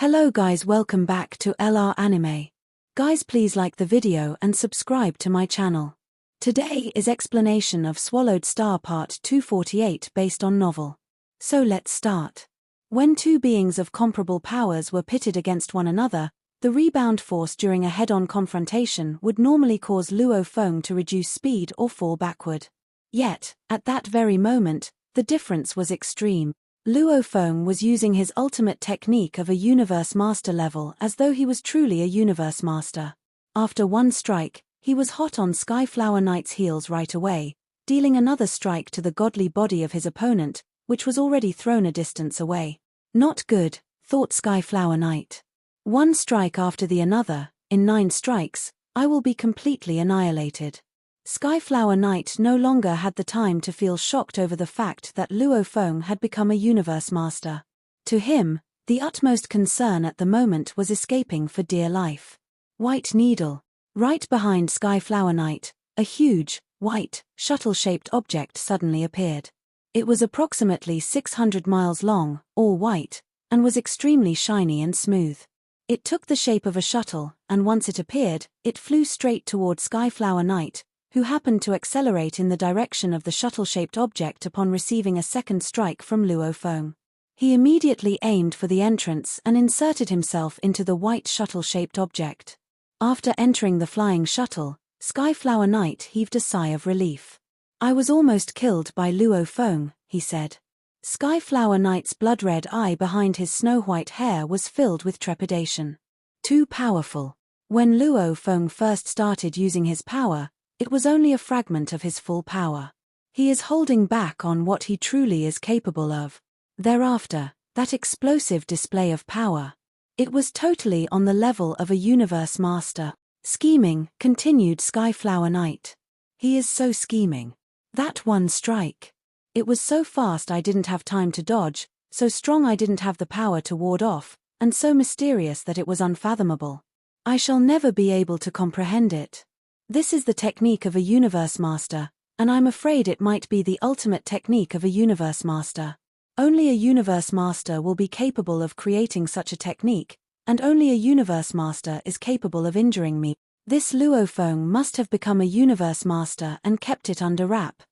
Hello guys, welcome back to LR Anime. Guys, please like the video and subscribe to my channel. Today is explanation of Swallowed Star Part 248 based on novel. So let's start. When two beings of comparable powers were pitted against one another, the rebound force during a head-on confrontation would normally cause Luo Feng to reduce speed or fall backward. Yet, at that very moment, the difference was extreme. Luo Feng was using his ultimate technique of a Universe Master level as though he was truly a Universe Master. After one strike, he was hot on Skyflower Knight's heels right away, dealing another strike to the godly body of his opponent, which was already thrown a distance away. Not good, thought Skyflower Knight. One strike after the another, in 9 strikes, I will be completely annihilated. Skyflower Knight no longer had the time to feel shocked over the fact that Luo Feng had become a Universe Master. To him, the utmost concern at the moment was escaping for dear life. White Needle. Right behind Skyflower Knight, a huge, white, shuttle-shaped object suddenly appeared. It was approximately 600 miles long, all white, and was extremely shiny and smooth. It took the shape of a shuttle, and once it appeared, it flew straight toward Skyflower Knight, who happened to accelerate in the direction of the shuttle-shaped object upon receiving a second strike from Luo Feng. He immediately aimed for the entrance and inserted himself into the white shuttle-shaped object. After entering the flying shuttle, Skyflower Knight heaved a sigh of relief. "I was almost killed by Luo Feng," he said. Skyflower Knight's blood-red eye behind his snow-white hair was filled with trepidation. Too powerful. When Luo Feng first started using his power, it was only a fragment of his full power. He is holding back on what he truly is capable of. Thereafter, that explosive display of power. It was totally on the level of a Universe Master. Scheming, continued Skyflower Knight. He is so scheming. That one strike. It was so fast I didn't have time to dodge, so strong I didn't have the power to ward off, and so mysterious that it was unfathomable. I shall never be able to comprehend it. This is the technique of a Universe Master, and I'm afraid it might be the ultimate technique of a Universe Master. Only a Universe Master will be capable of creating such a technique, and only a Universe Master is capable of injuring me. This Luo Feng must have become a Universe Master and kept it under wrap.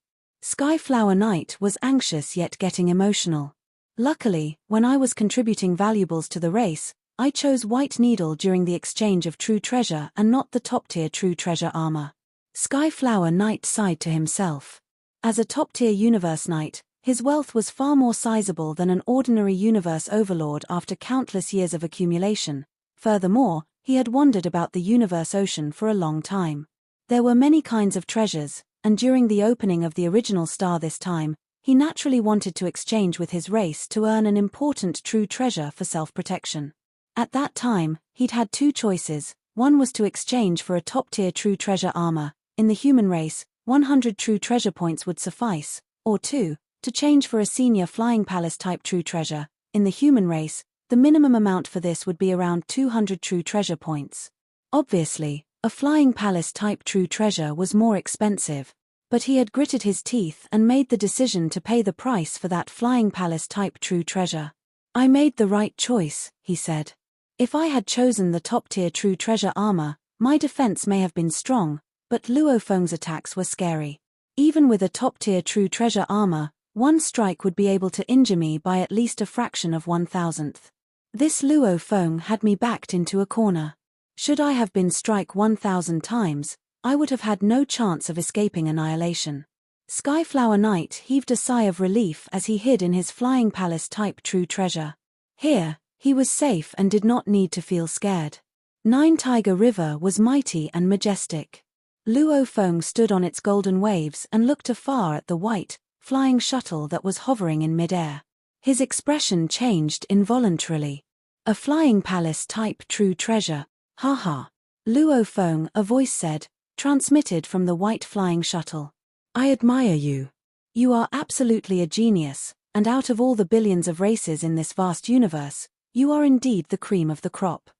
Skyflower Knight was anxious yet getting emotional. Luckily, when I was contributing valuables to the race, I chose White Needle during the exchange of true treasure and not the top-tier true treasure armor. Skyflower Knight sighed to himself. As a top-tier Universe Knight, his wealth was far more sizable than an ordinary Universe Overlord after countless years of accumulation. Furthermore, he had wandered about the Universe Ocean for a long time. There were many kinds of treasures, and during the opening of the original star this time, he naturally wanted to exchange with his race to earn an important true treasure for self-protection. At that time, he'd had 2 choices. One was to exchange for a top-tier true treasure armor. In the human race, 100 true treasure points would suffice. Or 2, to change for a senior flying palace type true treasure. In the human race, the minimum amount for this would be around 200 true treasure points. Obviously, a flying palace type true treasure was more expensive. But he had gritted his teeth and made the decision to pay the price for that flying palace type true treasure. "I made the right choice," he said. "If I had chosen the top-tier true treasure armor, my defense may have been strong, but Luo Feng's attacks were scary. Even with a top-tier true treasure armor, one strike would be able to injure me by at least a fraction of 1,000th. This Luo Feng had me backed into a corner. Should I have been struck 1,000 times, I would have had no chance of escaping annihilation." Skyflower Knight heaved a sigh of relief as he hid in his flying palace type true treasure. Here, he was safe and did not need to feel scared. Nine Tiger River was mighty and majestic. Luo Feng stood on its golden waves and looked afar at the white, flying shuttle that was hovering in midair. His expression changed involuntarily. "A flying palace type true treasure, haha. Luo Feng," a voice said, transmitted from the white flying shuttle. "I admire you. You are absolutely a genius, and out of all the billions of races in this vast universe, you are indeed the cream of the crop.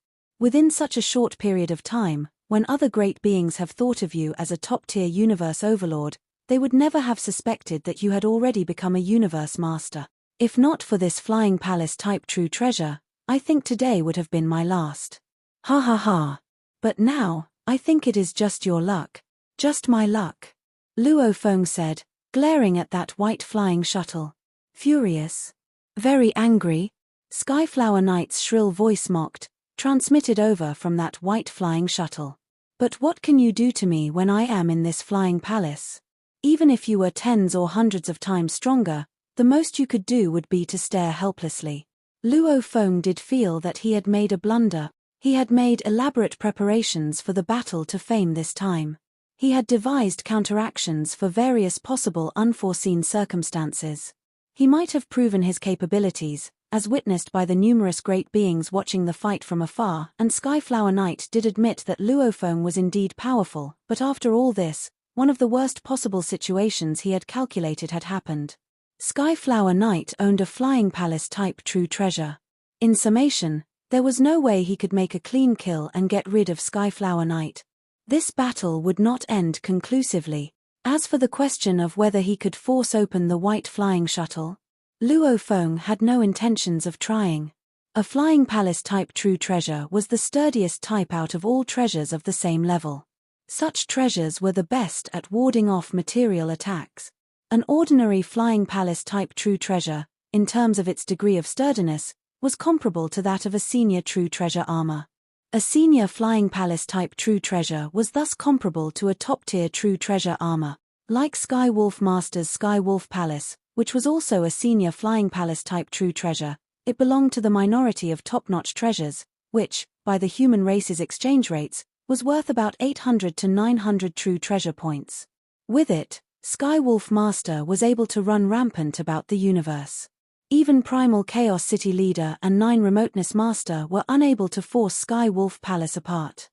Within such a short period of time, when other great beings have thought of you as a top-tier Universe Overlord, they would never have suspected that you had already become a Universe Master. If not for this flying palace type true treasure, I think today would have been my last. Ha ha ha. But now, I think it is just your luck. Just my luck. Luo Feng said, glaring at that white flying shuttle. Furious. Very angry. Skyflower Knight's shrill voice mocked, transmitted over from that white flying shuttle. But what can you do to me when I am in this flying palace? Even if you were tens or hundreds of times stronger, the most you could do would be to stare helplessly. Luo Feng did feel that he had made a blunder. He had made elaborate preparations for the battle to fame this time. He had devised counteractions for various possible unforeseen circumstances. He might have proven his capabilities, as witnessed by the numerous great beings watching the fight from afar, and Skyflower Knight did admit that Luo Feng was indeed powerful, but after all this, one of the worst possible situations he had calculated had happened. Skyflower Knight owned a flying palace-type true treasure. In summation, there was no way he could make a clean kill and get rid of Skyflower Knight. This battle would not end conclusively. As for the question of whether he could force open the white flying shuttle, Luo Feng had no intentions of trying. A flying palace-type true treasure was the sturdiest type out of all treasures of the same level. Such treasures were the best at warding off material attacks. An ordinary flying palace-type true treasure, in terms of its degree of sturdiness, was comparable to that of a senior true treasure armor. A senior flying palace-type true treasure was thus comparable to a top-tier true treasure armor, like Skywolf Master's Skywolf Palace, which was also a senior flying palace-type true treasure. It belonged to the minority of top-notch treasures, which, by the human race's exchange rates, was worth about 800 to 900 true treasure points. With it, Skywolf Master was able to run rampant about the universe. Even Primal Chaos City Leader and 9 Remoteness Master were unable to force Skywolf Palace apart.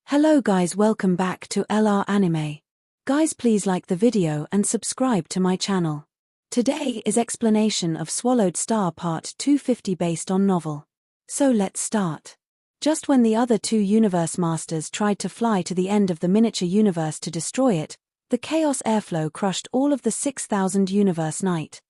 Hello guys, welcome back to LR Anime. Guys, please like the video and subscribe to my channel. Today is explanation of Swallowed Star Part 250 based on novel. So let's start. Just when the other 2 Universe Masters tried to fly to the end of the miniature universe to destroy it, the Chaos Airflow crushed all of the 6,000 Universe Knight.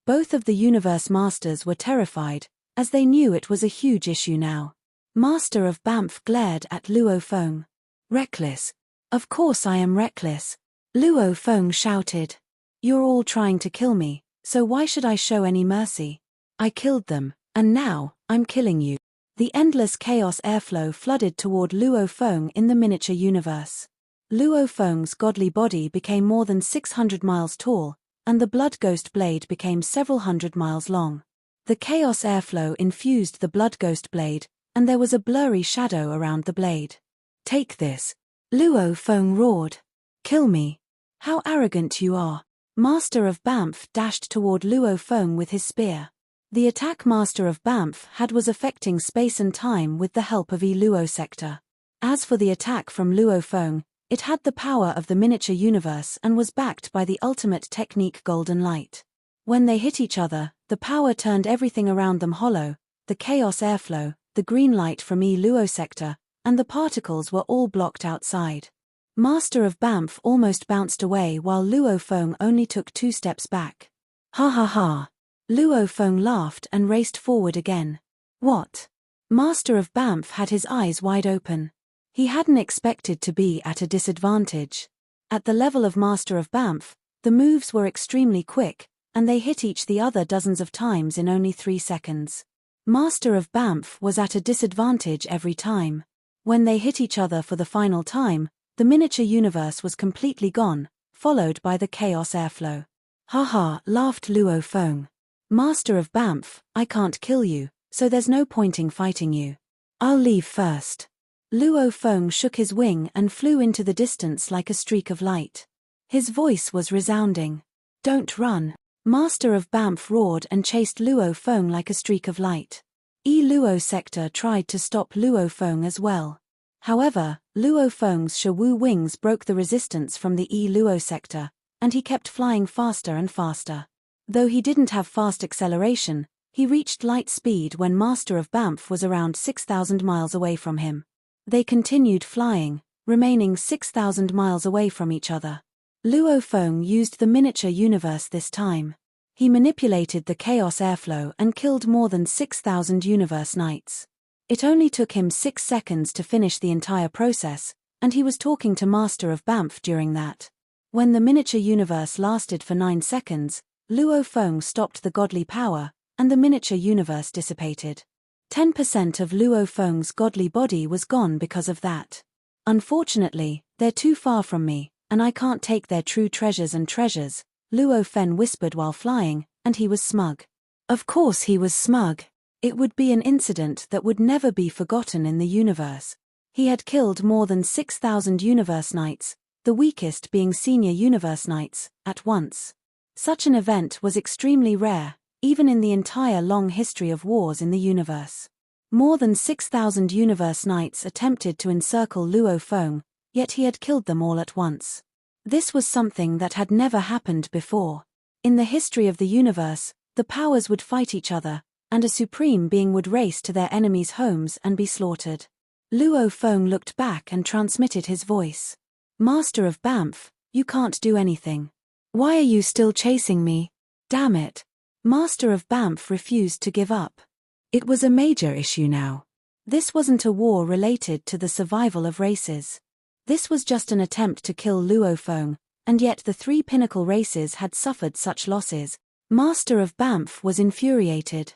Both of the Universe Masters were terrified, as they knew it was a huge issue now. Master of Banff glared at Luo Feng. Reckless. Of course I am reckless. Luo Feng shouted. You're all trying to kill me, so why should I show any mercy? I killed them, and now, I'm killing you. The endless Chaos Airflow flooded toward Luo Feng in the miniature universe. Luo Feng's godly body became more than 600 miles tall, and the Blood Ghost blade became several hundred miles long. The Chaos Airflow infused the Blood Ghost blade, and there was a blurry shadow around the blade. Take this. Luo Feng roared. Kill me. How arrogant you are. Master of Banff dashed toward Luo Feng with his spear. The attack Master of Banff had was affecting space and time with the help of Luo sector. As for the attack from Luo Feng, it had the power of the miniature universe and was backed by the ultimate technique Golden Light. When they hit each other, the power turned everything around them hollow, the Chaos Airflow, the green light from Luo sector, and the particles were all blocked outside. Master of Banff almost bounced away while Luo Feng only took 2 steps back. Ha ha ha. Luo Feng laughed and raced forward again. What? Master of Banff had his eyes wide open. He hadn't expected to be at a disadvantage. At the level of Master of Banff, the moves were extremely quick, and they hit each the other dozens of times in only 3 seconds. Master of Banff was at a disadvantage every time. When they hit each other for the final time, the miniature universe was completely gone, followed by the Chaos Airflow. Ha, laughed Luo Feng. Master of Banff, I can't kill you, so there's no point in fighting you. I'll leave first. Luo Feng shook his wing and flew into the distance like a streak of light. His voice was resounding. Don't run. Master of Banff roared and chased Luo Feng like a streak of light. Luo sector tried to stop Luo Feng as well. However, Luo Feng's Shawu wings broke the resistance from the Luo sector, and he kept flying faster and faster. Though he didn't have fast acceleration, he reached light speed when Master of Banff was around 6,000 miles away from him. They continued flying, remaining 6,000 miles away from each other. Luo Feng used the miniature universe this time. He manipulated the chaos airflow and killed more than 6,000 universe knights. It only took him 6 seconds to finish the entire process, and he was talking to Master of Banff during that. When the miniature universe lasted for 9 seconds, Luo Feng stopped the godly power, and the miniature universe dissipated. 10% of Luo Feng's godly body was gone because of that. Unfortunately, they're too far from me, and I can't take their true treasures and treasures, Luo Fen whispered while flying, and he was smug. Of course he was smug. It would be an incident that would never be forgotten in the universe. He had killed more than 6,000 universe knights, the weakest being senior universe knights, at once. Such an event was extremely rare, even in the entire long history of wars in the universe. More than 6,000 universe knights attempted to encircle Luo Feng, yet he had killed them all at once. This was something that had never happened before. In the history of the universe, the powers would fight each other, and a supreme being would race to their enemies' homes and be slaughtered. Luo Feng looked back and transmitted his voice. Master of Banff, you can't do anything. Why are you still chasing me? Damn it. Master of Banff refused to give up. It was a major issue now. This wasn't a war related to the survival of races. This was just an attempt to kill Luo Feng, and yet the 3 pinnacle races had suffered such losses. Master of Banff was infuriated.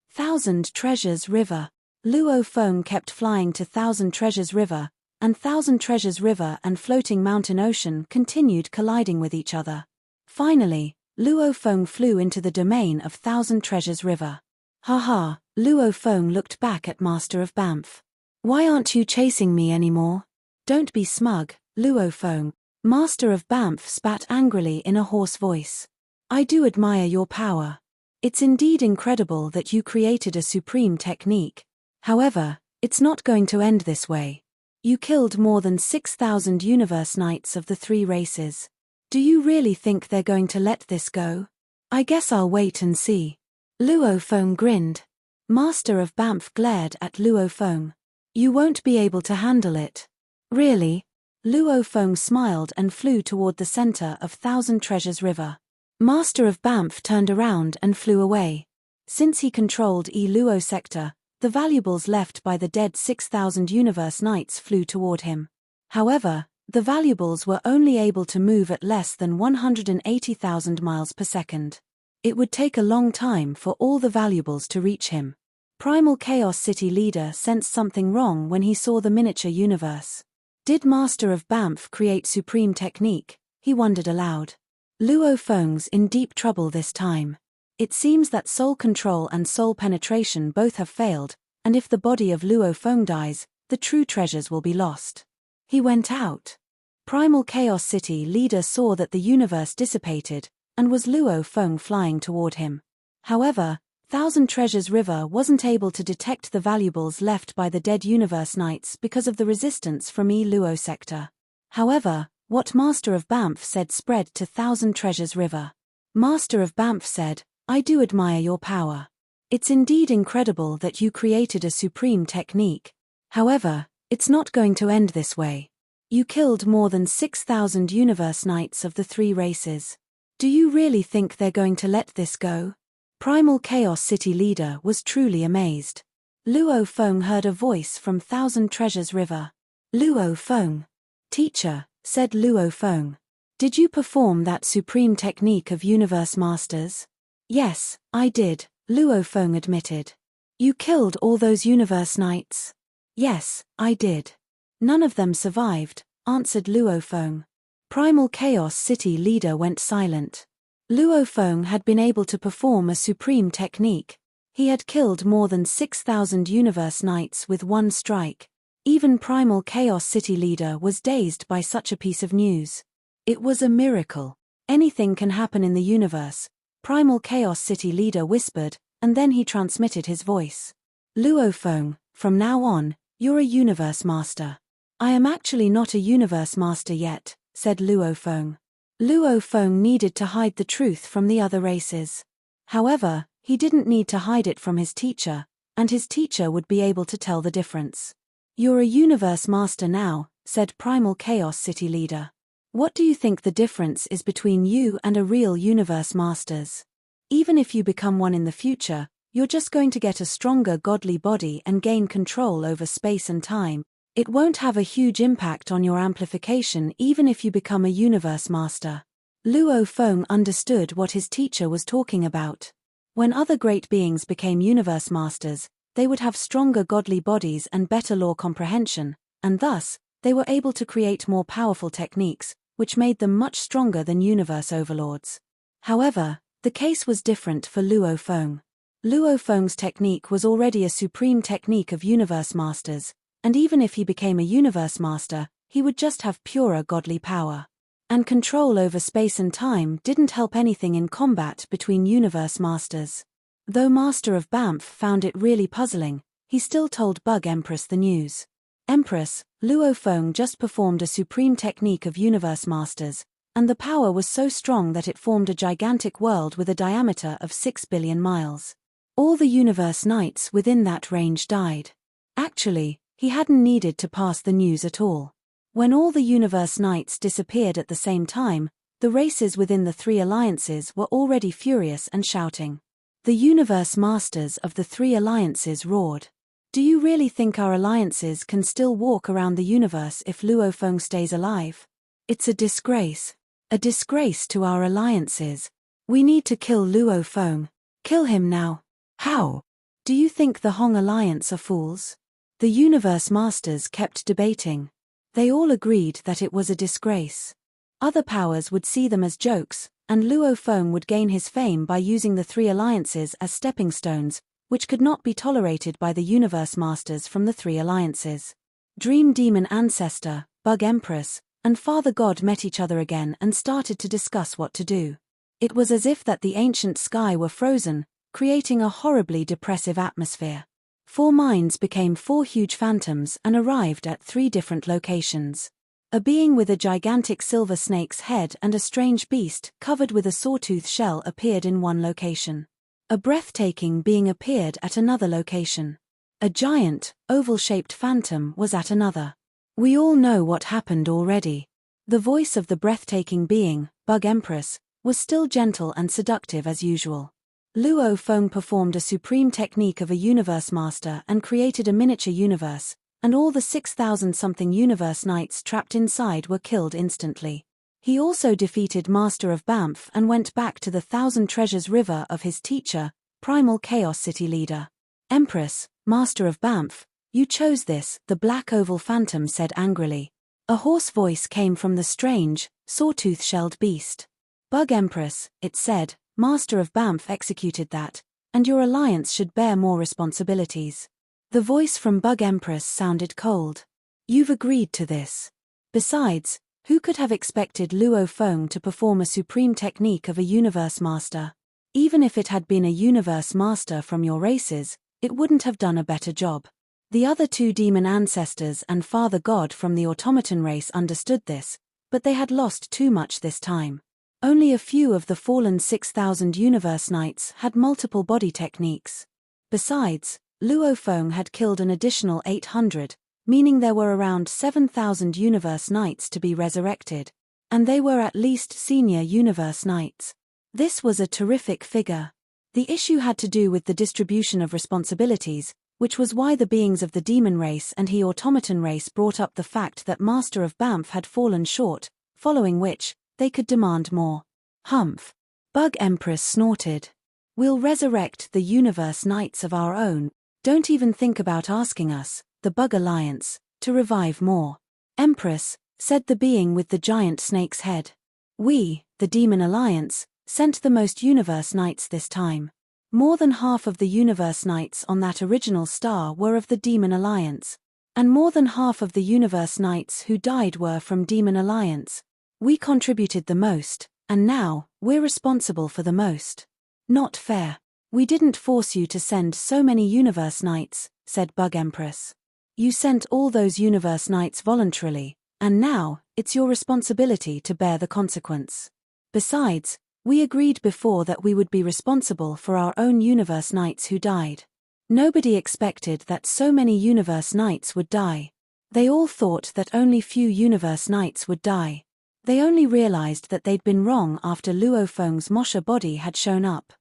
Thousand Treasures River. Luo Feng kept flying to Thousand Treasures River, and Thousand Treasures River and Floating Mountain Ocean continued colliding with each other. Finally, Luo Feng flew into the domain of Thousand Treasures River. Haha, Luo Feng looked back at Master of Banff. Why aren't you chasing me anymore? Don't be smug, Luo Feng. Master of Banff spat angrily in a hoarse voice. I do admire your power. It's indeed incredible that you created a supreme technique. However, it's not going to end this way. You killed more than 6,000 universe knights of the 3 races. Do you really think they're going to let this go? I guess I'll wait and see. Luo Feng grinned. Master of Banff glared at Luo Feng. You won't be able to handle it. Really? Luo Feng smiled and flew toward the center of Thousand Treasures River. Master of Banff turned around and flew away. Since he controlled Luo sector, the valuables left by the dead 6,000 universe knights flew toward him. However, the valuables were only able to move at less than 180,000 miles per second. It would take a long time for all the valuables to reach him. Primal Chaos City leader sensed something wrong when he saw the miniature universe. Did Master of Banff create supreme technique? He wondered aloud. Luo Feng's in deep trouble this time. It seems that soul control and soul penetration both have failed, and if the body of Luo Feng dies, the true treasures will be lost. He went out. Primal Chaos City leader saw that the universe dissipated, and was Luo Feng flying toward him. However, Thousand Treasures River wasn't able to detect the valuables left by the dead universe knights because of the resistance from Luo sector. However, what Master of Banff said spread to Thousand Treasures River. Master of Banff said, I do admire your power. It's indeed incredible that you created a supreme technique. However, it's not going to end this way. You killed more than 6,000 universe knights of the 3 races. Do you really think they're going to let this go? Primal Chaos City leader was truly amazed. Luo Feng heard a voice from Thousand Treasures River. Luo Feng. Teacher, said Luo Feng. Did you perform that supreme technique of universe masters? Yes, I did, Luo Feng admitted. You killed all those universe knights? Yes, I did. None of them survived, answered Luo Feng. Primal Chaos City leader went silent. Luo Feng had been able to perform a supreme technique. He had killed more than 6,000 universe knights with one strike. Even Primal Chaos City leader was dazed by such a piece of news. It was a miracle. Anything can happen in the universe, Primal Chaos City leader whispered, and then he transmitted his voice. Luo Feng, from now on, you're a universe master. I am actually not a universe master yet, said Luo Feng. Luo Feng needed to hide the truth from the other races. However, he didn't need to hide it from his teacher, and his teacher would be able to tell the difference. You're a universe master now, said Primal Chaos City leader. What do you think the difference is between you and a real universe masters? Even if you become one in the future, you're just going to get a stronger godly body and gain control over space and time. It won't have a huge impact on your amplification even if you become a universe master. Luo Feng understood what his teacher was talking about. When other great beings became universe masters, they would have stronger godly bodies and better law comprehension, and thus, they were able to create more powerful techniques, which made them much stronger than universe overlords. However, the case was different for Luo Feng. Luo Feng's technique was already a supreme technique of universe masters, and even if he became a universe master, he would just have purer godly power. And control over space and time didn't help anything in combat between universe masters. Though Master of Banff found it really puzzling, he still told Bug Empress the news. Empress, Luo Feng just performed a supreme technique of universe masters, and the power was so strong that it formed a gigantic world with a diameter of 6 billion miles. All the universe knights within that range died. Actually, he hadn't needed to pass the news at all. When all the universe knights disappeared at the same time, the races within the three alliances were already furious and shouting. The universe masters of the three alliances roared. Do you really think our alliances can still walk around the universe if Luo Feng stays alive? It's a disgrace. A disgrace to our alliances. We need to kill Luo Feng. Kill him now. How? Do you think the Hong Alliance are fools? The universe masters kept debating. They all agreed that it was a disgrace. Other powers would see them as jokes, and Luo Feng would gain his fame by using the three alliances as stepping stones, which could not be tolerated by the universe masters from the three alliances. Dream Demon Ancestor, Bug Empress, and Father God met each other again and started to discuss what to do. It was as if that the ancient sky were frozen, creating a horribly depressive atmosphere. Four minds became four huge phantoms and arrived at three different locations. A being with a gigantic silver snake's head and a strange beast covered with a sawtooth shell appeared in one location. A breathtaking being appeared at another location. A giant, oval-shaped phantom was at another. We all know what happened already. The voice of the breathtaking being, Bug Empress, was still gentle and seductive as usual. Luo Feng performed a supreme technique of a universe master and created a miniature universe, and all the 6,000-something universe knights trapped inside were killed instantly. He also defeated Master of Banff and went back to the Thousand Treasures River of his teacher, Primal Chaos City leader. Empress, Master of Banff, you chose this, the black oval phantom said angrily. A hoarse voice came from the strange, sawtooth-shelled beast. Bug Empress, it said, Master of Banff executed that, and your alliance should bear more responsibilities. The voice from Bug Empress sounded cold. You've agreed to this. Besides, who could have expected Luo Feng to perform a supreme technique of a universe master? Even if it had been a universe master from your races, it wouldn't have done a better job. The other two demon ancestors and Father God from the automaton race understood this, but they had lost too much this time. Only a few of the fallen 6,000 universe knights had multiple body techniques. Besides, Luo Feng had killed an additional 800, meaning there were around 7,000 universe knights to be resurrected, and they were at least senior universe knights. This was a terrific figure. The issue had to do with the distribution of responsibilities, which was why the beings of the demon race and he automaton race brought up the fact that Master of Banff had fallen short, following which, they could demand more. Humph. Bug Empress snorted. We'll resurrect the universe knights of our own. Don't even think about asking us, the Bug Alliance, to revive more. Empress, said the being with the giant snake's head. We, the Demon Alliance, sent the most universe knights this time. More than half of the universe knights on that original star were of the Demon Alliance. And more than half of the universe knights who died were from Demon Alliance. We contributed the most, and now, we're responsible for the most. Not fair. We didn't force you to send so many universe knights, said Bug Empress. You sent all those universe knights voluntarily, and now, it's your responsibility to bear the consequence. Besides, we agreed before that we would be responsible for our own universe knights who died. Nobody expected that so many universe knights would die. They all thought that only few universe knights would die. They only realized that they'd been wrong after Luo Feng's Mosha body had shown up.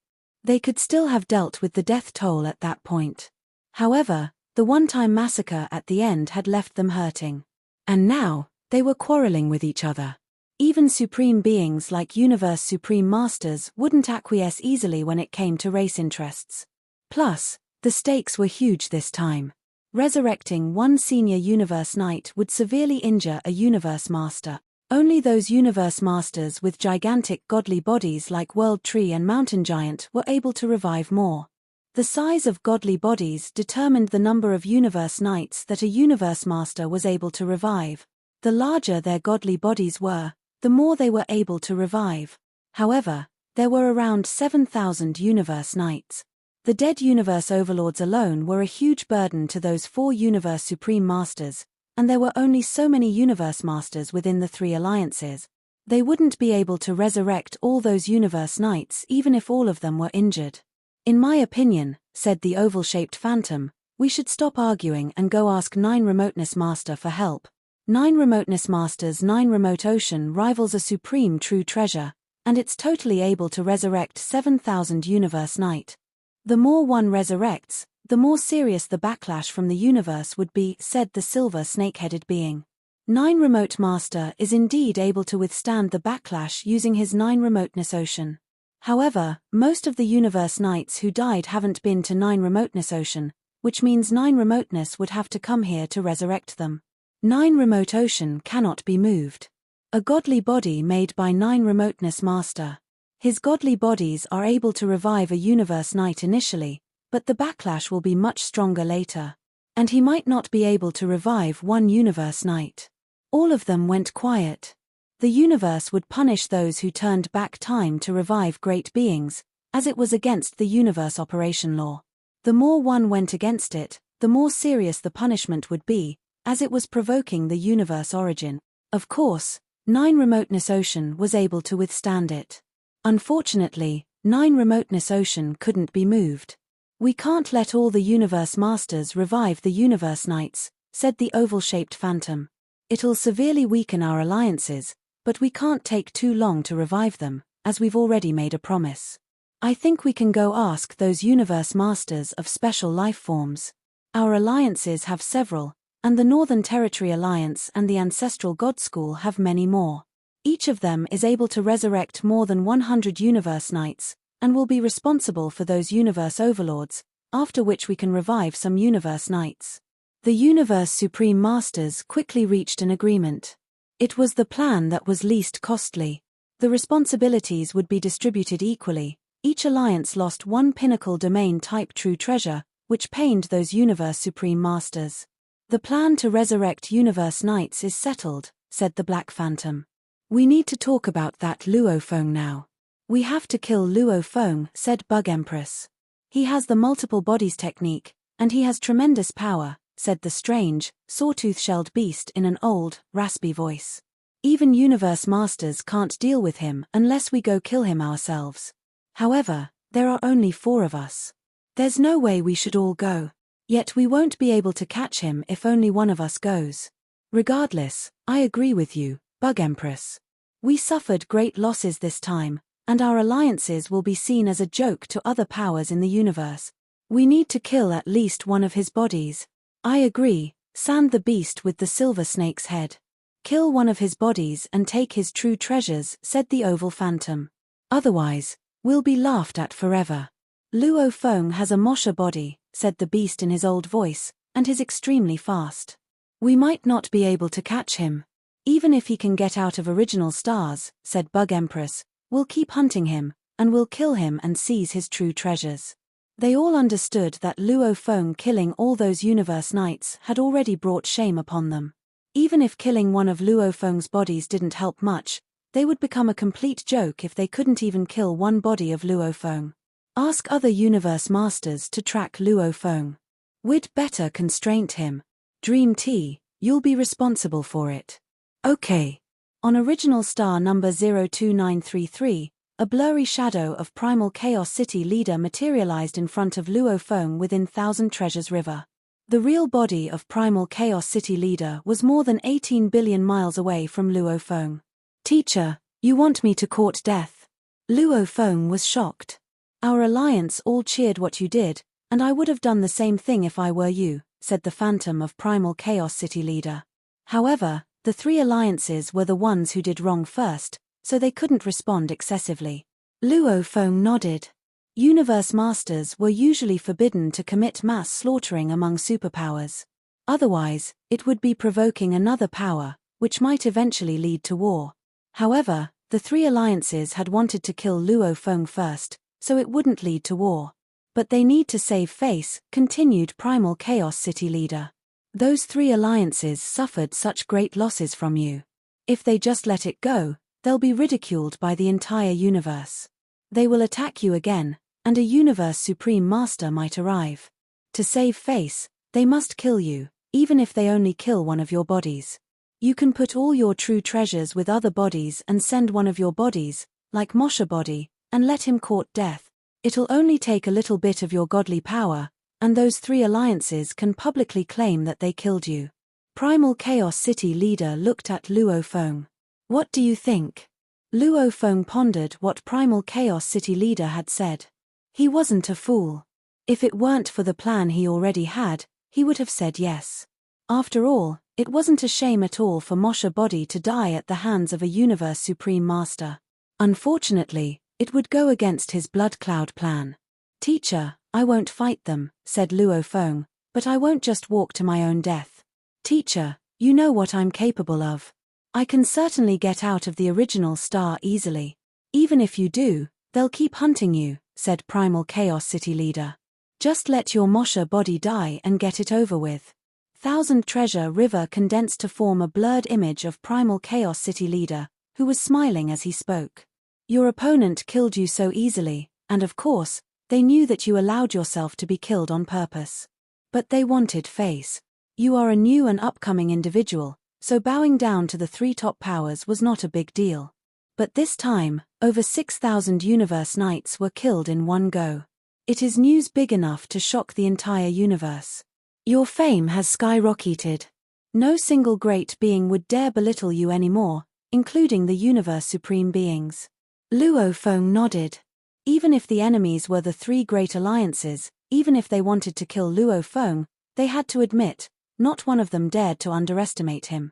They could still have dealt with the death toll at that point. However, the one-time massacre at the end had left them hurting. And now, they were quarreling with each other. Even supreme beings like Universe Supreme Masters wouldn't acquiesce easily when it came to race interests. Plus, the stakes were huge this time. Resurrecting one senior Universe Knight would severely injure a Universe Master. Only those Universe Masters with gigantic godly bodies like World Tree and Mountain Giant were able to revive more. The size of godly bodies determined the number of Universe Knights that a Universe Master was able to revive. The larger their godly bodies were, the more they were able to revive. However, there were around 7,000 Universe Knights. The dead Universe Overlords alone were a huge burden to those 4 Universe Supreme Masters, and there were only so many Universe Masters within the 3 alliances. They wouldn't be able to resurrect all those Universe Knights even if all of them were injured. In my opinion, said the oval-shaped phantom, we should stop arguing and go ask 9 Remoteness Master for help. 9 Remoteness Master's 9 Remote Ocean rivals a supreme true treasure, and it's totally able to resurrect 7,000 Universe Knight. The more one resurrects, the more serious the backlash from the universe would be, said the silver snake-headed being. 9 Remote Master is indeed able to withstand the backlash using his 9 Remoteness Ocean. However, most of the Universe Knights who died haven't been to 9 Remoteness Ocean, which means 9 Remoteness would have to come here to resurrect them. 9 Remote Ocean cannot be moved. A godly body made by 9 Remoteness Master. His godly bodies are able to revive a Universe Knight initially, but the backlash will be much stronger later. And he might not be able to revive one Universe Knight. All of them went quiet. The universe would punish those who turned back time to revive great beings, as it was against the universe operation law. The more one went against it, the more serious the punishment would be, as it was provoking the universe origin. Of course, 9 Remoteness Ocean was able to withstand it. Unfortunately, 9 Remoteness Ocean couldn't be moved. We can't let all the Universe Masters revive the Universe Knights, said the oval-shaped phantom. It'll severely weaken our alliances, but we can't take too long to revive them, as we've already made a promise. I think we can go ask those Universe Masters of special life forms. Our alliances have several, and the Northern Territory Alliance and the Ancestral God School have many more. Each of them is able to resurrect more than 100 Universe Knights, and will be responsible for those Universe Overlords, after which we can revive some Universe Knights. The Universe Supreme Masters quickly reached an agreement. It was the plan that was least costly. The responsibilities would be distributed equally. Each alliance lost 1 pinnacle domain type true treasure, which pained those Universe Supreme Masters. The plan to resurrect Universe Knights is settled, said the Black Phantom. We need to talk about that Luo Feng now. We have to kill Luo Feng, said Bug Empress. He has the multiple bodies technique, and he has tremendous power, said the strange, sawtooth-shelled beast in an old, raspy voice. Even Universe Masters can't deal with him unless we go kill him ourselves. However, there are only 4 of us. There's no way we should all go. Yet we won't be able to catch him if only one of us goes. Regardless, I agree with you, Bug Empress. We suffered great losses this time, and our alliances will be seen as a joke to other powers in the universe. We need to kill at least one of his bodies. I agree, Sand the beast with the silver snake's head. Kill one of his bodies and take his true treasures, said the oval phantom. Otherwise, we'll be laughed at forever. Luo Feng has a Mosha body, said the beast in his old voice, and is extremely fast. We might not be able to catch him. Even if he can get out of original stars, said Bug Empress, we'll keep hunting him, and we'll kill him and seize his true treasures. They all understood that Luo Feng killing all those Universe Knights had already brought shame upon them. Even if killing one of Luo Feng's bodies didn't help much, they would become a complete joke if they couldn't even kill one body of Luo Feng. Ask other Universe Masters to track Luo Feng. We'd better constrain him. Dream T, you'll be responsible for it. Okay. On original star number 02933, a blurry shadow of Primal Chaos City leader materialized in front of Luo Feng within Thousand Treasures River. The real body of Primal Chaos City leader was more than 18 billion miles away from Luo Feng. Teacher, you want me to court death? Luo Feng was shocked. Our alliance all cheered what you did, and I would have done the same thing if I were you, said the phantom of Primal Chaos City leader. However, the three alliances were the ones who did wrong first, so they couldn't respond excessively. Luo Feng nodded. Universe Masters were usually forbidden to commit mass slaughtering among superpowers. Otherwise, it would be provoking another power, which might eventually lead to war. However, the three alliances had wanted to kill Luo Feng first, so it wouldn't lead to war. But they need to save face, continued Primal Chaos City leader. Those three alliances suffered such great losses from you. If they just let it go, they'll be ridiculed by the entire universe. They will attack you again, and a Universe Supreme Master might arrive. To save face, they must kill you, even if they only kill one of your bodies. You can put all your true treasures with other bodies and send one of your bodies, like Mosha body, and let him court death. It'll only take a little bit of your godly power, and those three alliances can publicly claim that they killed you. Primal Chaos City leader looked at Luo Feng. What do you think? Luo Feng pondered what Primal Chaos City leader had said. He wasn't a fool. If it weren't for the plan he already had, he would have said yes. After all, it wasn't a shame at all for Mosha body to die at the hands of a Universe Supreme Master. Unfortunately, it would go against his blood cloud plan. Teacher, I won't fight them, said Luo Feng, but I won't just walk to my own death. Teacher, you know what I'm capable of. I can certainly get out of the original star easily. Even if you do, they'll keep hunting you, said Primal Chaos City leader. Just let your Mosha body die and get it over with. Thousand Treasure River condensed to form a blurred image of Primal Chaos City leader, who was smiling as he spoke. Your opponent killed you so easily, and of course, they knew that you allowed yourself to be killed on purpose. But they wanted face. You are a new and upcoming individual, so bowing down to the three top powers was not a big deal. But this time, over 6,000 Universe Knights were killed in one go. It is news big enough to shock the entire universe. Your fame has skyrocketed. No single great being would dare belittle you anymore, including the Universe Supreme Beings. Luo Feng nodded. Even if the enemies were the three great alliances, even if they wanted to kill Luo Feng, they had to admit, not one of them dared to underestimate him.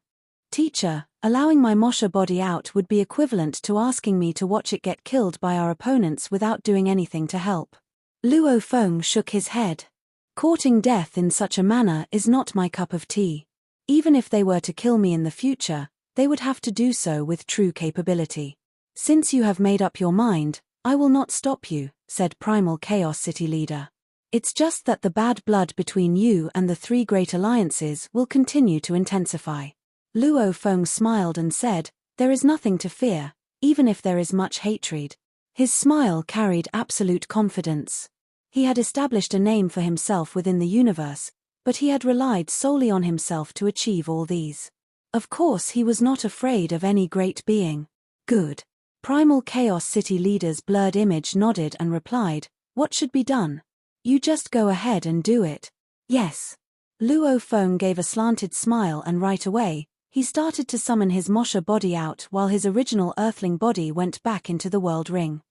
Teacher, allowing my Mosha body out would be equivalent to asking me to watch it get killed by our opponents without doing anything to help. Luo Feng shook his head. Courting death in such a manner is not my cup of tea. Even if they were to kill me in the future, they would have to do so with true capability. Since you have made up your mind, I will not stop you, said Primal Chaos City leader. It's just that the bad blood between you and the three great alliances will continue to intensify. Luo Feng smiled and said, there is nothing to fear, even if there is much hatred. His smile carried absolute confidence. He had established a name for himself within the universe, but he had relied solely on himself to achieve all these. Of course he was not afraid of any great being. Good. Primal Chaos City leader's blurred image nodded and replied, what should be done? You just go ahead and do it. Yes. Luo Feng gave a slanted smile and right away, he started to summon his Mosha body out while his original Earthling body went back into the world ring.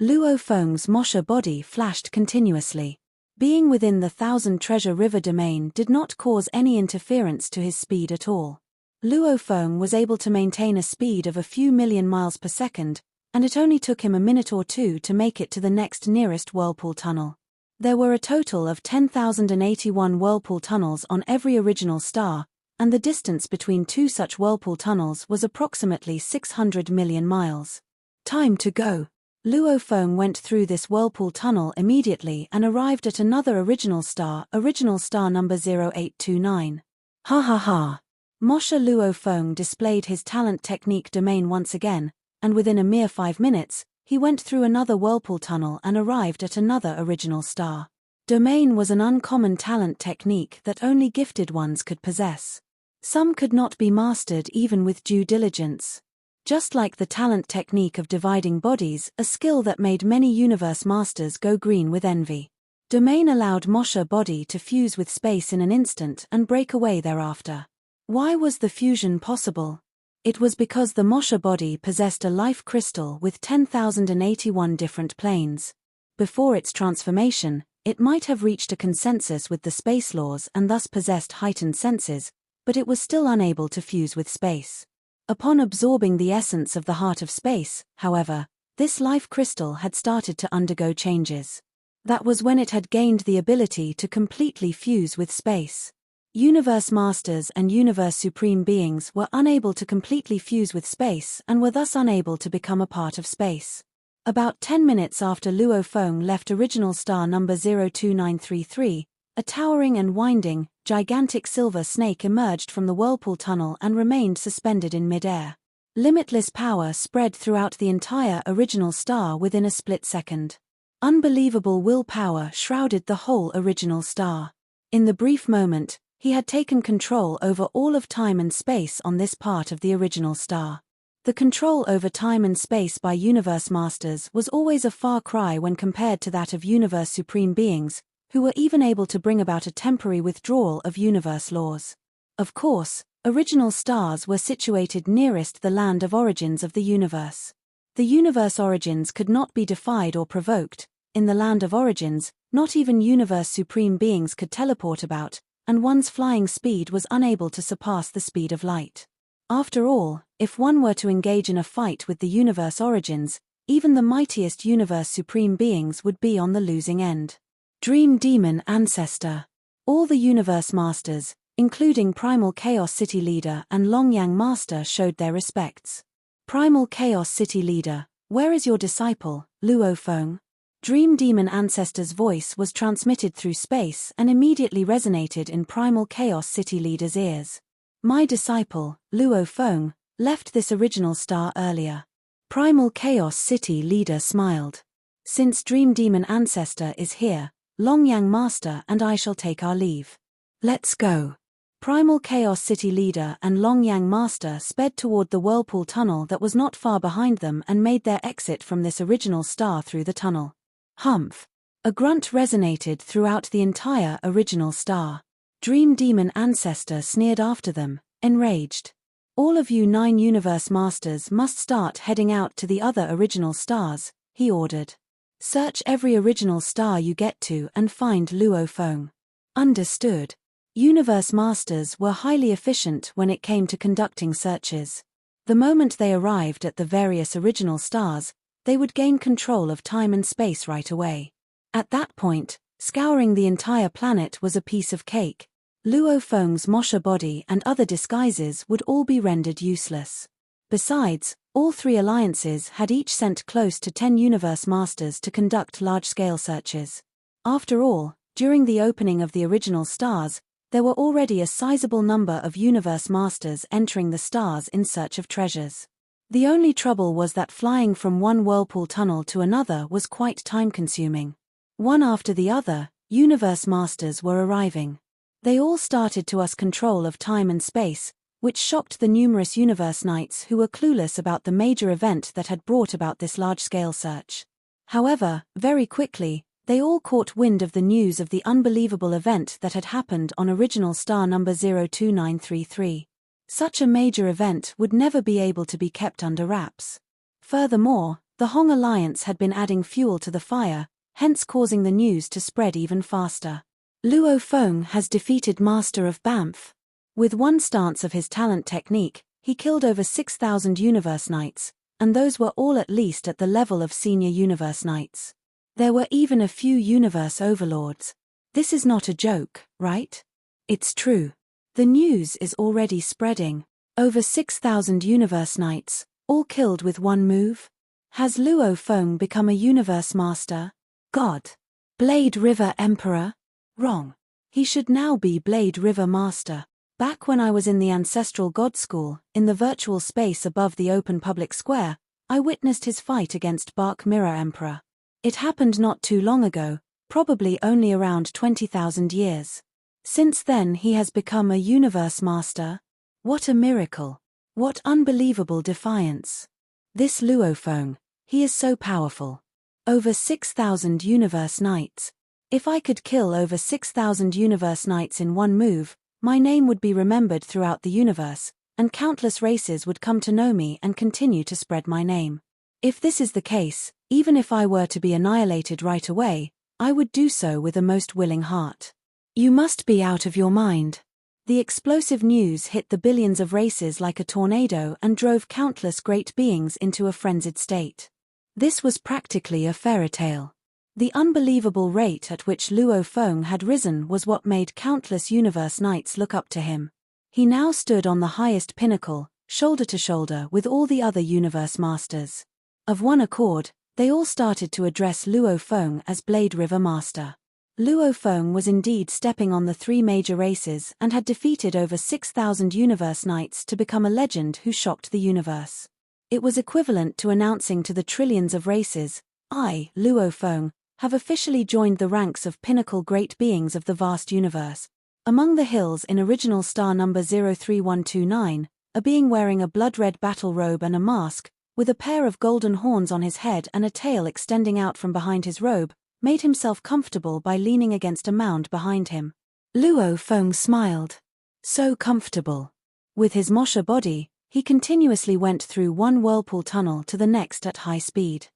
Luo Feng's Mosha body flashed continuously. Being within the Thousand Treasure River domain did not cause any interference to his speed at all. Luo Feng was able to maintain a speed of a few million miles per second, and it only took him a minute or two to make it to the next nearest whirlpool tunnel. There were a total of 10,081 whirlpool tunnels on every original star, and the distance between two such whirlpool tunnels was approximately 600 million miles. Time to go. Luo Feng went through this whirlpool tunnel immediately and arrived at another original star number 0829. Ha ha ha. Mosha Luo Feng displayed his talent technique domain once again, and within a mere 5 minutes, he went through another whirlpool tunnel and arrived at another original star. Domain was an uncommon talent technique that only gifted ones could possess. Some could not be mastered even with due diligence. Just like the talent technique of dividing bodies, a skill that made many universe masters go green with envy. Domain allowed Mosha body to fuse with space in an instant and break away thereafter. Why was the fusion possible? It was because the Mosha body possessed a life crystal with 10,081 different planes. Before its transformation, it might have reached a consensus with the space laws and thus possessed heightened senses, but it was still unable to fuse with space. Upon absorbing the essence of the heart of space, however, this life crystal had started to undergo changes. That was when it had gained the ability to completely fuse with space. Universe Masters and Universe Supreme Beings were unable to completely fuse with space and were thus unable to become a part of space. About 10 minutes after Luo Feng left original star number 02933, a towering and winding, gigantic silver snake emerged from the whirlpool tunnel and remained suspended in mid-air. Limitless power spread throughout the entire original star within a split second. Unbelievable willpower shrouded the whole original star. In the brief moment, he had taken control over all of time and space on this part of the original star. The control over time and space by Universe Masters was always a far cry when compared to that of Universe Supreme Beings, who were even able to bring about a temporary withdrawal of universe laws. Of course, original stars were situated nearest the land of origins of the universe. The universe origins could not be defied or provoked. In the land of origins, not even Universe Supreme Beings could teleport about, and one's flying speed was unable to surpass the speed of light. After all, if one were to engage in a fight with the universe origins, even the mightiest Universe Supreme Beings would be on the losing end. Dream Demon Ancestor. All the Universe Masters, including Primal Chaos City Leader and Longyang Master, showed their respects. Primal Chaos City Leader, where is your disciple, Luo Feng? Dream Demon Ancestor's voice was transmitted through space and immediately resonated in Primal Chaos City Leader's ears. My disciple, Luo Feng, left this original star earlier. Primal Chaos City Leader smiled. Since Dream Demon Ancestor is here, Longyang Master and I shall take our leave. Let's go. Primal Chaos City Leader and Longyang Master sped toward the whirlpool tunnel that was not far behind them and made their exit from this original star through the tunnel. Humph! A grunt resonated throughout the entire original star. Dream Demon Ancestor sneered after them, enraged. All of you 9 Universe Masters must start heading out to the other original stars, he ordered. Search every original star you get to and find Luo Feng. Understood. Universe Masters were highly efficient when it came to conducting searches. The moment they arrived at the various original stars, they would gain control of time and space right away. At that point, scouring the entire planet was a piece of cake. Luo Feng's Mosha body and other disguises would all be rendered useless. Besides, all 3 alliances had each sent close to 10 Universe Masters to conduct large-scale searches. After all, during the opening of the original stars, there were already a sizable number of Universe Masters entering the stars in search of treasures. The only trouble was that flying from one whirlpool tunnel to another was quite time-consuming. One after the other, Universe Masters were arriving. They all started to us control of time and space, which shocked the numerous Universe Knights who were clueless about the major event that had brought about this large-scale search. However, very quickly, they all caught wind of the news of the unbelievable event that had happened on original star number 02933. Such a major event would never be able to be kept under wraps. Furthermore, the Hong Alliance had been adding fuel to the fire, hence causing the news to spread even faster. Luo Feng has defeated Master of Banff. With one stance of his talent technique, he killed over 6,000 Universe Knights, and those were all at least at the level of senior Universe Knights. There were even a few Universe Overlords. This is not a joke, right? It's true. The news is already spreading. Over 6,000 Universe Knights, all killed with one move? Has Luo Feng become a Universe Master? God. Blade River Emperor? Wrong. He should now be Blade River Master. Back when I was in the Ancestral God School, in the virtual space above the open public square, I witnessed his fight against Bark Mirror Emperor. It happened not too long ago, probably only around 20,000 years. Since then he has become a Universe Master. What a miracle. What unbelievable defiance. This Luo Feng, he is so powerful. Over 6,000 Universe Knights. If I could kill over 6,000 Universe Knights in one move, my name would be remembered throughout the universe, and countless races would come to know me and continue to spread my name. If this is the case, Even if I were to be annihilated right away, I would do so with a most willing heart. You must be out of your mind. The explosive news hit the billions of races like a tornado and drove countless great beings into a frenzied state. This was practically a fairy tale. The unbelievable rate at which Luo Feng had risen was what made countless universe knights look up to him. He now stood on the highest pinnacle, shoulder to shoulder with all the other universe masters. Of one accord, they all started to address Luo Feng as Blade River Master. Luo Feng was indeed stepping on the three major races and had defeated over 6,000 universe knights to become a legend who shocked the universe. It was equivalent to announcing to the trillions of races, I, Luo Feng, have officially joined the ranks of pinnacle great beings of the vast universe. Among the hills in original star number 03129, a being wearing a blood-red battle robe and a mask, with a pair of golden horns on his head and a tail extending out from behind his robe, made himself comfortable by leaning against a mound behind him. Luo Feng smiled. So comfortable. With his Mosha body, he continuously went through one whirlpool tunnel to the next at high speed.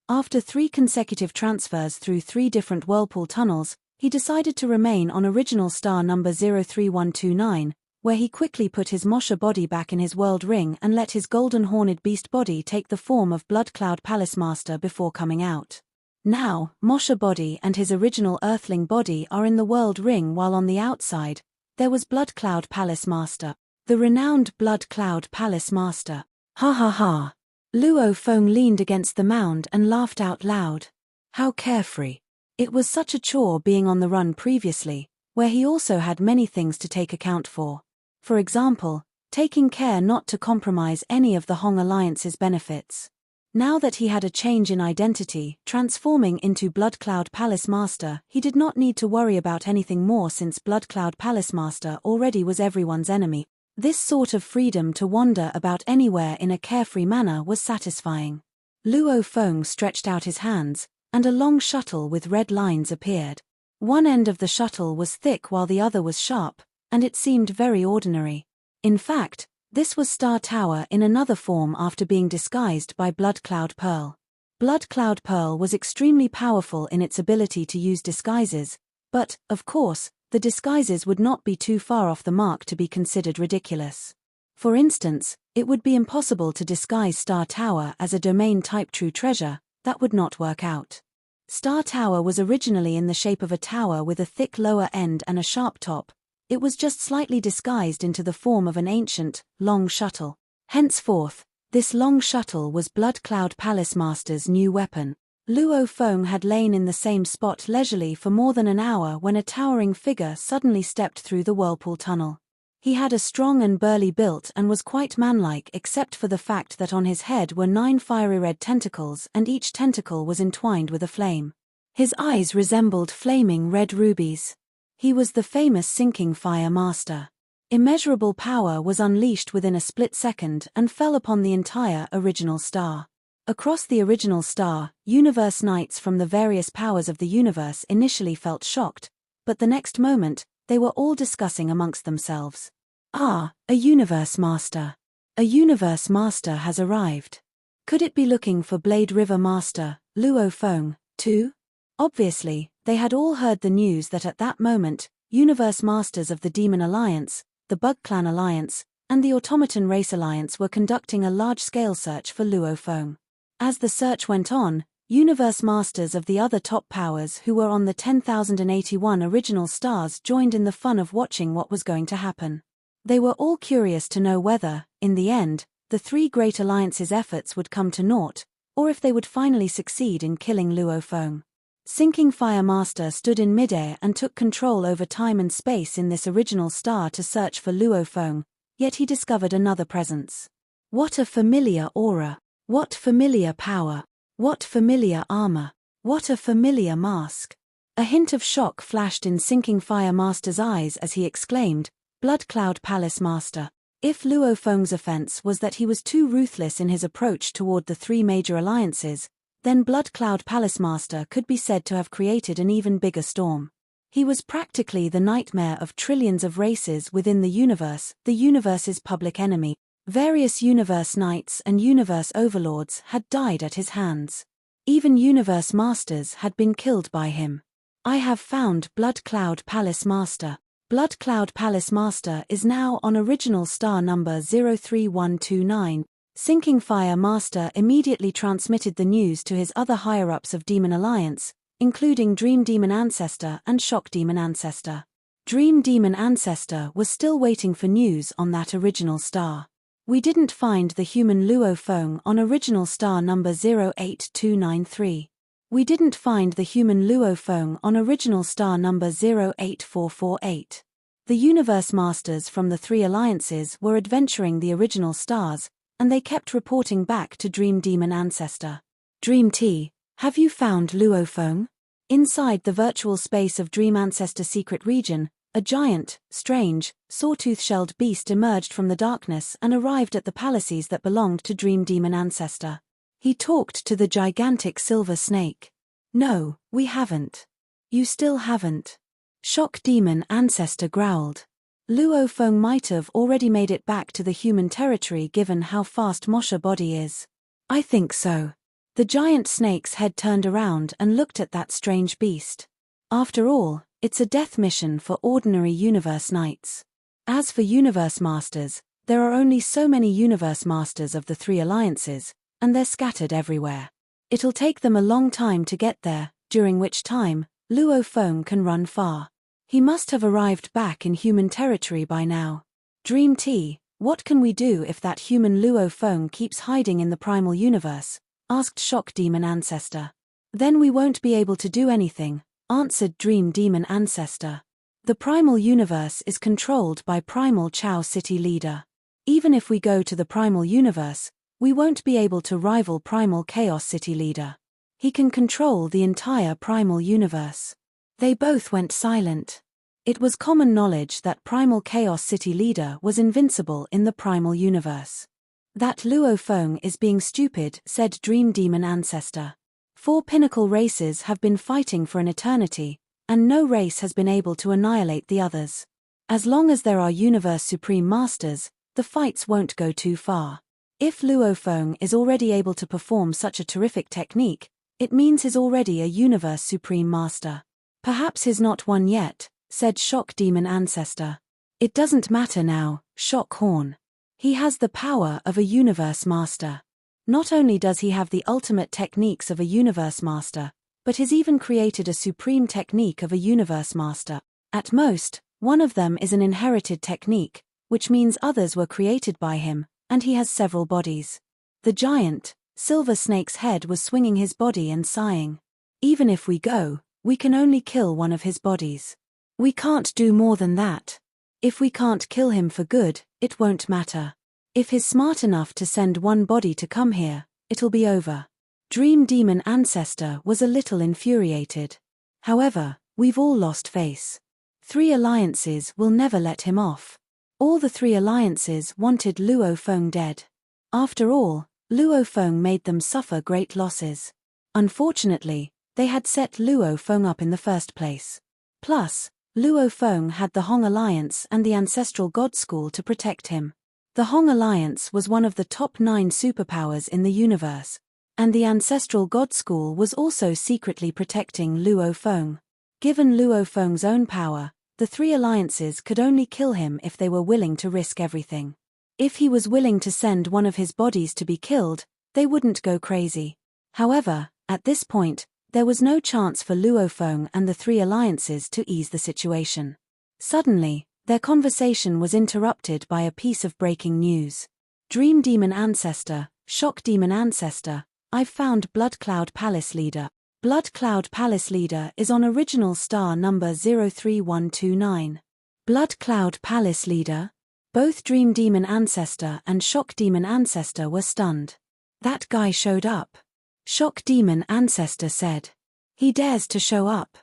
After 3 consecutive transfers through 3 different whirlpool tunnels, he decided to remain on original star number 03129, where he quickly put his Mosha body back in his world ring and let his golden horned beast body take the form of Blood Cloud Palace Master before coming out. Now, Mosha body and his original Earthling body are in the world ring, while on the outside, there was Blood Cloud Palace Master, the renowned Blood Cloud Palace Master. Ha ha ha. Luo Feng leaned against the mound and laughed out loud. How carefree. It was such a chore being on the run previously, where he also had many things to take account for. For example, taking care not to compromise any of the Hong Alliance's benefits. Now that he had a change in identity, transforming into Blood Cloud Palace Master, he did not need to worry about anything more since Blood Cloud Palace Master already was everyone's enemy. This sort of freedom to wander about anywhere in a carefree manner was satisfying. Luo Feng stretched out his hands, and a long shuttle with red lines appeared. One end of the shuttle was thick while the other was sharp, and it seemed very ordinary. In fact, this was Star Tower in another form after being disguised by Blood Cloud Pearl. Blood Cloud Pearl was extremely powerful in its ability to use disguises, but, of course, the disguises would not be too far off the mark to be considered ridiculous. For instance, it would be impossible to disguise Star Tower as a domain-type true treasure. That would not work out. Star Tower was originally in the shape of a tower with a thick lower end and a sharp top. It was just slightly disguised into the form of an ancient, long shuttle. Henceforth, this long shuttle was Blood Cloud Palace Master's new weapon. Luo Feng had lain in the same spot leisurely for more than an hour when a towering figure suddenly stepped through the whirlpool tunnel. He had a strong and burly build and was quite manlike except for the fact that on his head were 9 fiery red tentacles and each tentacle was entwined with a flame. His eyes resembled flaming red rubies. He was the famous Sinking Fire Master. Immeasurable power was unleashed within a split second and fell upon the entire original star. Across the original star, universe knights from the various powers of the universe initially felt shocked, but the next moment, they were all discussing amongst themselves. Ah, a universe master. A universe master has arrived. Could it be looking for Blade River Master, Luo Feng, too? Obviously, they had all heard the news that at that moment, universe masters of the Demon Alliance, the Bug Clan Alliance, and the Automaton Race Alliance were conducting a large-scale search for Luo Feng. As the search went on, universe masters of the other top powers who were on the 10,081 original stars joined in the fun of watching what was going to happen. They were all curious to know whether, in the end, the 3 great alliances' efforts would come to naught, or if they would finally succeed in killing Luo Feng. Sinking Fire Master stood in midair and took control over time and space in this original star to search for Luo Feng, yet he discovered another presence. What a familiar aura! What familiar power! What familiar armor! What a familiar mask! A hint of shock flashed in Sinking Fire Master's eyes as he exclaimed, Blood Cloud Palace Master. If Luo Feng's offense was that he was too ruthless in his approach toward the 3 major alliances, then Blood Cloud Palace Master could be said to have created an even bigger storm. He was practically the nightmare of trillions of races within the universe's public enemy. Various universe knights and universe overlords had died at his hands. Even Universe Masters had been killed by him. I have found Blood Cloud Palace Master. Blood Cloud Palace Master is now on original star number 03129. Sinking Fire Master immediately transmitted the news to his other higher-ups of Demon Alliance, including Dream Demon Ancestor and Shock Demon Ancestor. Dream Demon Ancestor was still waiting for news on that original star. We didn't find the human Luo Feng on original star number 08293. We didn't find the human Luo Feng on original star number 08448. The Universe Masters from the three alliances were adventuring the original stars, and they kept reporting back to Dream Demon Ancestor. Dream T, have you found Luo Feng? Inside the virtual space of Dream Ancestor Secret Region, a giant, strange, sawtooth-shelled beast emerged from the darkness and arrived at the palaces that belonged to Dream Demon Ancestor. He talked to the gigantic silver snake. No, we haven't. You still haven't. Shock Demon Ancestor growled. Luo Feng might have already made it back to the human territory given how fast Mosha body is. I think so. The giant snake's head turned around and looked at that strange beast. After all, it's a death mission for ordinary Universe Knights. As for Universe Masters, there are only so many Universe Masters of the three alliances, and they're scattered everywhere. It'll take them a long time to get there, during which time, Luo Feng can run far. He must have arrived back in human territory by now. Dream T, what can we do if that human Luo Feng keeps hiding in the primal universe? Asked Shock Demon Ancestor. Then we won't be able to do anything, answered Dream Demon Ancestor. The primal universe is controlled by Primal Chao City Leader. Even if we go to the primal universe, we won't be able to rival Primal Chaos City Leader. He can control the entire primal universe. They both went silent. It was common knowledge that Primal Chaos City Leader was invincible in the primal universe. That Luo Feng is being stupid, said Dream Demon Ancestor. 4 pinnacle races have been fighting for an eternity, and no race has been able to annihilate the others. As long as there are Universe Supreme Masters, the fights won't go too far. If Luo Feng is already able to perform such a terrific technique, it means he's already a Universe Supreme Master. Perhaps he's not one yet, said Shock Demon Ancestor. It doesn't matter now, Shock Horn. He has the power of a Universe Master. Not only does he have the ultimate techniques of a Universe Master, but he's even created a supreme technique of a Universe Master. At most, one of them is an inherited technique, which means others were created by him, and he has several bodies. The giant, Silver Snake's head was swinging his body and sighing. Even if we go, we can only kill one of his bodies. We can't do more than that. If we can't kill him for good, it won't matter. If he's smart enough to send one body to come here, it'll be over. Dream Demon Ancestor was a little infuriated. However, we've all lost face. 3 alliances will never let him off. All the 3 alliances wanted Luo Feng dead. After all, Luo Feng made them suffer great losses. Unfortunately, they had set Luo Feng up in the first place. Plus, Luo Feng had the Hong Alliance and the Ancestral God School to protect him. The Hong Alliance was one of the top 9 superpowers in the universe, and the Ancestral God School was also secretly protecting Luo Feng. Given Luo Feng's own power, the 3 alliances could only kill him if they were willing to risk everything. If he was willing to send one of his bodies to be killed, they wouldn't go crazy. However, at this point, there was no chance for Luo Feng and the 3 alliances to ease the situation. Suddenly, their conversation was interrupted by a piece of breaking news. Dream Demon Ancestor, Shock Demon Ancestor, I've found Blood Cloud Palace Leader. Blood Cloud Palace Leader is on original star number 03129. Blood Cloud Palace Leader? Both Dream Demon Ancestor and Shock Demon Ancestor were stunned. That guy showed up. Shock Demon Ancestor said. He dares to show up.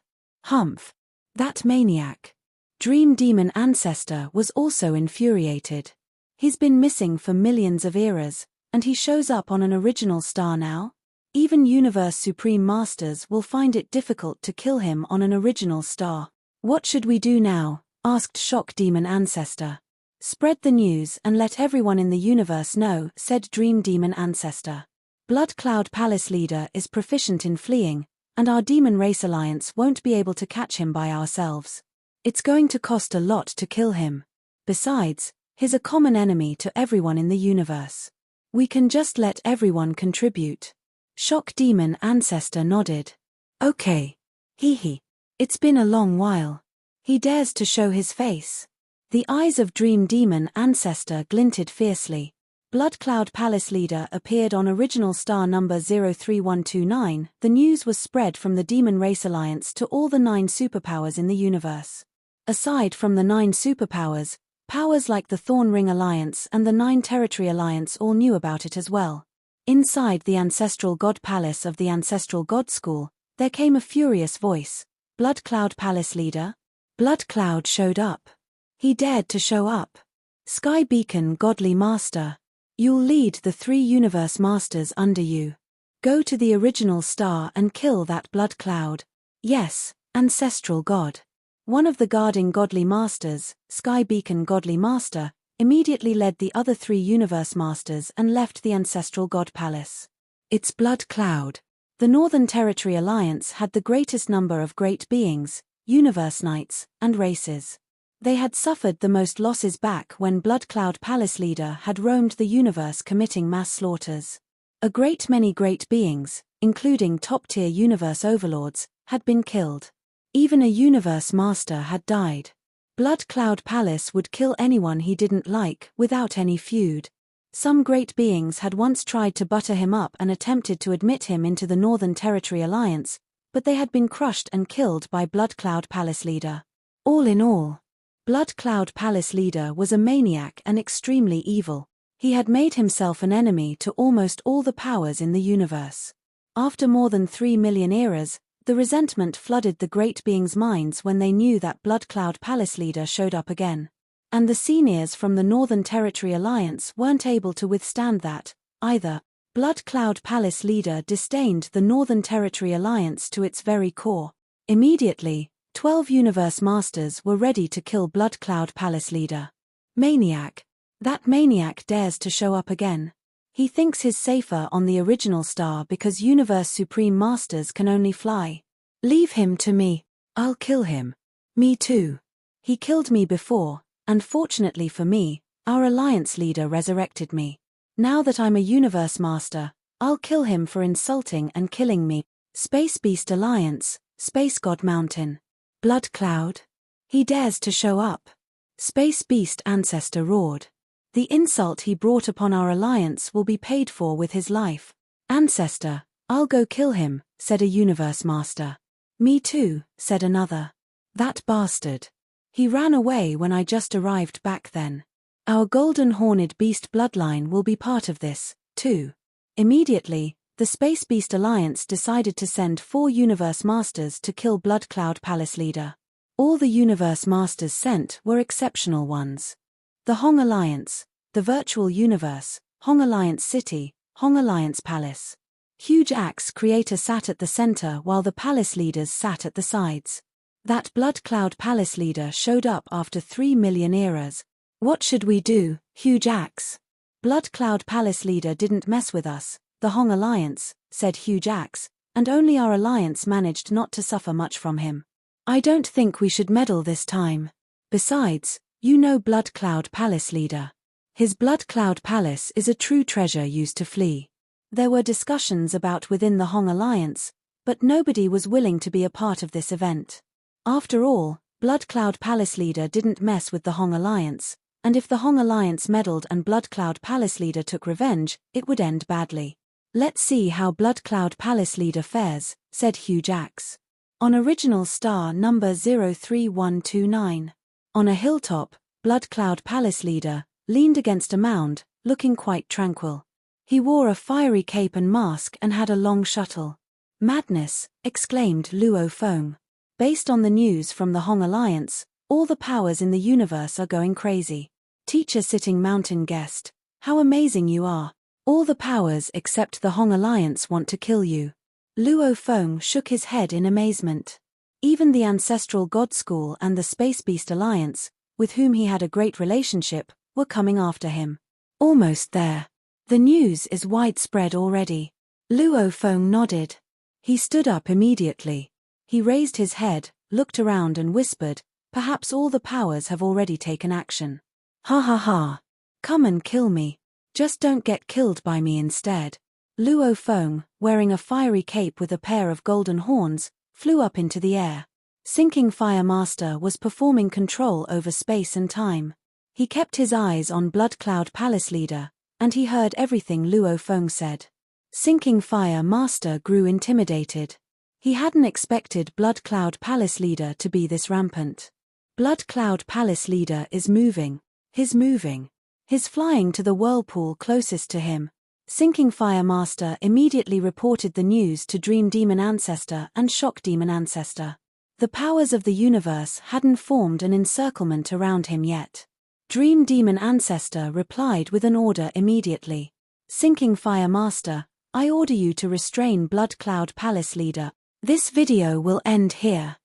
Humph. That maniac. Dream Demon Ancestor was also infuriated. He's been missing for millions of eras, and he shows up on an original star now? Even Universe Supreme Masters will find it difficult to kill him on an original star. What should we do now? Asked Shock Demon Ancestor. Spread the news and let everyone in the universe know, said Dream Demon Ancestor. Blood Cloud Palace leader is proficient in fleeing, and our Demon Race Alliance won't be able to catch him by ourselves. It's going to cost a lot to kill him. Besides, he's a common enemy to everyone in the universe. We can just let everyone contribute. Shock Demon Ancestor nodded. Okay. Hee. It's been a long while. He dares to show his face. The eyes of Dream Demon Ancestor glinted fiercely. Blood Cloud Palace leader appeared on original star number 03129. The news was spread from the Demon Race Alliance to all the 9 superpowers in the universe. Aside from the 9 superpowers, powers like the Thorn Ring Alliance and the 9 Territory Alliance all knew about it as well. Inside the Ancestral God Palace of the Ancestral God School, there came a furious voice. Blood Cloud Palace leader? Blood Cloud showed up. He dared to show up. Sky Beacon Godly Master. You'll lead the 3 Universe Masters under you. Go to the original star and kill that Blood Cloud. Yes, Ancestral God. One of the guarding Godly Masters, Sky Beacon Godly Master, immediately led the other 3 Universe Masters and left the Ancestral God Palace. It's Blood Cloud. The Northern Territory Alliance had the greatest number of great beings, Universe Knights, and races. They had suffered the most losses back when Blood Cloud Palace leader had roamed the universe committing mass slaughters. A great many great beings, including top-tier universe overlords, had been killed. Even a universe master had died. Blood Cloud Palace would kill anyone he didn't like without any feud. Some great beings had once tried to butter him up and attempted to admit him into the Northern Territory Alliance, but they had been crushed and killed by Blood Cloud Palace leader. All in all, Blood Cloud Palace leader was a maniac and extremely evil. He had made himself an enemy to almost all the powers in the universe. After more than 3 million eras, the resentment flooded the great beings' minds when they knew that Blood Cloud Palace leader showed up again. And the seniors from the Northern Territory Alliance weren't able to withstand that, either. Blood Cloud Palace leader disdained the Northern Territory Alliance to its very core. Immediately, 12 Universe Masters were ready to kill Blood Cloud Palace leader. Maniac. That maniac dares to show up again. He thinks he's safer on the original star because Universe Supreme Masters can only fly. Leave him to me. I'll kill him. Me too. He killed me before, and fortunately for me, our Alliance leader resurrected me. Now that I'm a Universe Master, I'll kill him for insulting and killing me. Space Beast Alliance, Space God Mountain. Blood Cloud? He dares to show up. Space Beast Ancestor roared. The insult he brought upon our alliance will be paid for with his life. Ancestor, I'll go kill him, said a Universe Master. Me too, said another. That bastard. He ran away when I just arrived back then. Our Golden Horned Beast bloodline will be part of this, too. Immediately, the Space Beast Alliance decided to send 4 Universe Masters to kill Blood Cloud Palace leader. All the Universe Masters sent were exceptional ones. The Hong Alliance, the Virtual Universe, Hong Alliance City, Hong Alliance Palace. Huge Axe Creator sat at the center while the palace leaders sat at the sides. That Blood Cloud Palace leader showed up after 3 million eras. What should we do, Huge Axe? Blood Cloud Palace leader didn't mess with us, the Hong Alliance, said Huge Axe, and only our alliance managed not to suffer much from him. I don't think we should meddle this time. Besides, you know Blood Cloud Palace leader. His Blood Cloud Palace is a true treasure used to flee. There were discussions about within the Hong Alliance, but nobody was willing to be a part of this event. After all, Blood Cloud Palace leader didn't mess with the Hong Alliance, and if the Hong Alliance meddled and Blood Cloud Palace leader took revenge, it would end badly. Let's see how Blood Cloud Palace leader fares, said Huge Axe. On original star number 03129. On a hilltop, Blood Cloud Palace leader leaned against a mound, looking quite tranquil. He wore a fiery cape and mask and had a long shuttle. Madness, exclaimed Luo Feng. Based on the news from the Hong Alliance, all the powers in the universe are going crazy. Teacher sitting mountain guest, how amazing you are. All the powers except the Hong Alliance want to kill you. Luo Feng shook his head in amazement. Even the Ancestral God School and the Space Beast Alliance, with whom he had a great relationship, were coming after him. Almost there. The news is widespread already. Luo Feng nodded. He stood up immediately. He raised his head, looked around and whispered, "Perhaps all the powers have already taken action. Ha ha ha. Come and kill me. Just don't get killed by me instead." Luo Feng, wearing a fiery cape with a pair of golden horns, flew up into the air. Sinking Fire Master was performing control over space and time. He kept his eyes on Blood Cloud Palace Leader, and he heard everything Luo Feng said. Sinking Fire Master grew intimidated. He hadn't expected Blood Cloud Palace Leader to be this rampant. Blood Cloud Palace Leader is moving. He's moving. He's flying to the whirlpool closest to him. Sinking Fire Master immediately reported the news to Dream Demon Ancestor and Shock Demon Ancestor. The powers of the universe hadn't formed an encirclement around him yet. Dream Demon Ancestor replied with an order immediately. Sinking Fire Master, I order you to restrain Blood Cloud Palace Leader. This video will end here.